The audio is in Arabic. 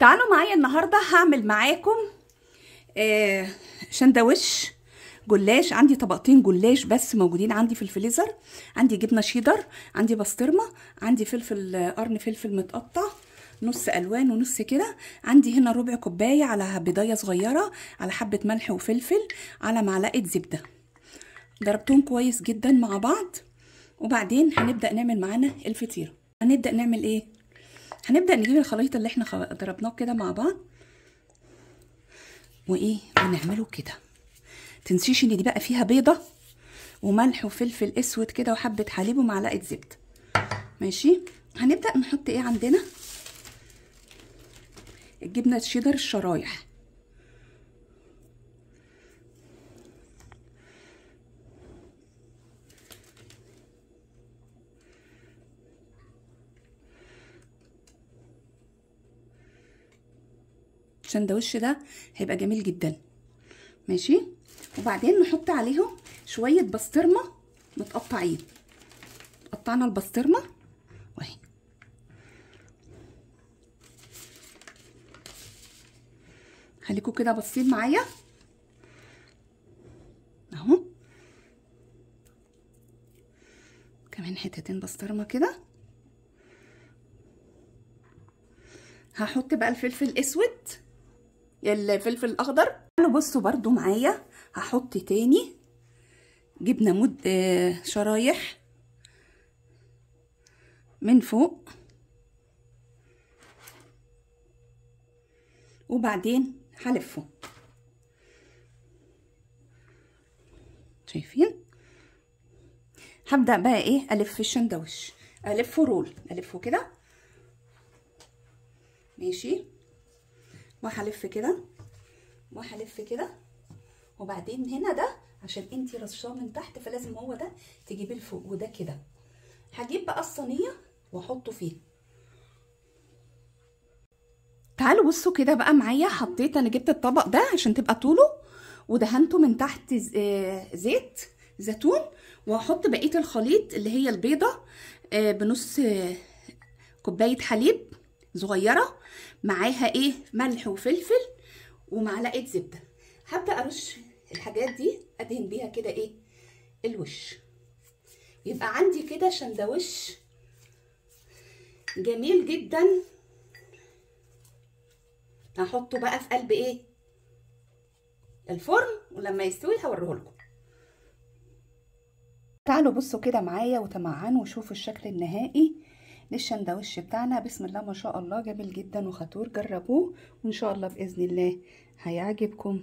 تعالوا معايا النهارده هعمل معاكم شندوتش جلاش. عندي طبقتين جلاش بس موجودين عندي في الفريزر. عندي جبنه شيدر، عندي بسطرمه، عندي فلفل قرن فلفل متقطع نص الوان ونص كده، عندي هنا ربع كوبايه على بيضايه صغيره على حبه ملح وفلفل على معلقه زبده. ضربتهم كويس جدا مع بعض، وبعدين هنبدا نعمل معانا الفطيره. هنبدا نعمل ايه؟ هنبدا نجيب الخليط اللي احنا ضربناه كده مع بعض ونعمله كده. تنسيش ان دي بقى فيها بيضه وملح وفلفل اسود كده وحبه حليب ومعلقه زبده. ماشي، هنبدا نحط ايه عندنا؟ الجبنه الشيدر الشرايح، السندوتش ده هيبقى جميل جدا. ماشي، وبعدين نحط عليهم شويه بسطرمه متقطعين. قطعنا البسطرمه واهي، خليكم كده باصين معايا اهو. كمان حتتين بسطرمه كده. هحط بقى الفلفل الاسود، الفلفل الاخضر. بصوا برضو معايا هحط تاني جبنه شرايح من فوق، وبعدين هلفه. شايفين؟ هبدأ بقى ايه؟ الف الشندوتش، الفه رول، الفه كده. ماشي، وهلف كده وهلف كده، وبعدين هنا ده عشان انتي رشاه من تحت فلازم هو ده تجيبيه لفوق، وده كده. هجيب بقى الصينيه واحطه فيه. تعالوا بصوا كده بقى معايا. حطيت، انا جبت الطبق ده عشان تبقى طوله، ودهنته من تحت زيت زيتون، وهحط بقيه الخليط اللي هي البيضه بنص كوبايه حليب صغيره، معاها ايه؟ ملح وفلفل ومعلقه زبده. هبدا ارش الحاجات دي، ادهن بيها كده ايه؟ الوش. يبقى عندي كده شندوتش جميل جدا. هحطه بقى في قلب ايه؟ الفرن، ولما يستوي هوريه لكم. تعالوا بصوا كده معايا وتمعنوا وشوفوا الشكل النهائي للشندوتش بتاعنا. بسم الله ما شاء الله، جميل جدا وخطير. جربوه وان شاء الله باذن الله هيعجبكم.